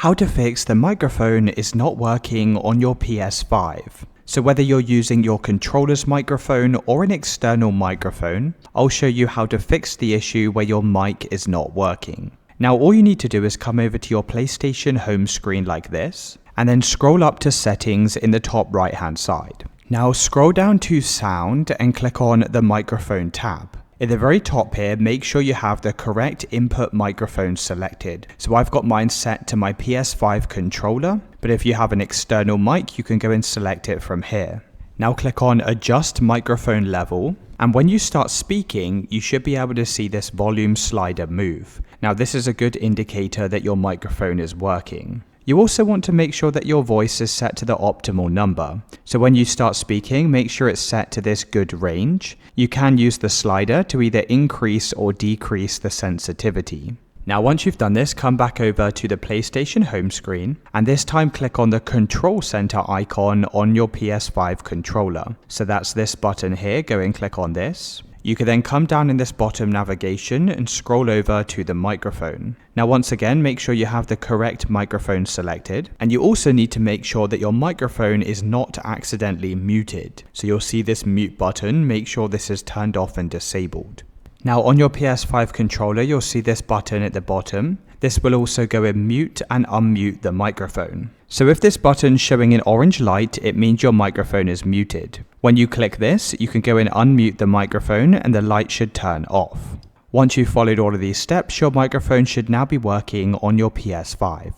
How to fix the microphone is not working on your PS5. So whether you're using your controller's microphone or an external microphone, I'll show you how to fix the issue where your mic is not working. Now all you need to do is come over to your PlayStation home screen like this, and then scroll up to settings in the top right hand side. Now scroll down to sound and click on the microphone tab. At the very top here, make sure you have the correct input microphone selected. So I've got mine set to my PS5 controller, but if you have an external mic, you can go and select it from here. Now click on adjust microphone level, and when you start speaking, you should be able to see this volume slider move. Now this is a good indicator that your microphone is working. You also want to make sure that your voice is set to the optimal number. So when you start speaking, make sure it's set to this good range. You can use the slider to either increase or decrease the sensitivity. Now once you've done this, come back over to the PlayStation home screen, and this time click on the control center icon on your PS5 controller. So that's this button here, go and click on this. You can then come down in this bottom navigation and scroll over to the microphone. Now once again, make sure you have the correct microphone selected, and you also need to make sure that your microphone is not accidentally muted. So you'll see this mute button, make sure this is turned off and disabled. Now on your PS5 controller, you'll see this button at the bottom. This will also go and mute and unmute the microphone. So if this button's showing an orange light, it means your microphone is muted. When you click this, you can go and unmute the microphone and the light should turn off. Once you've followed all of these steps, your microphone should now be working on your PS5.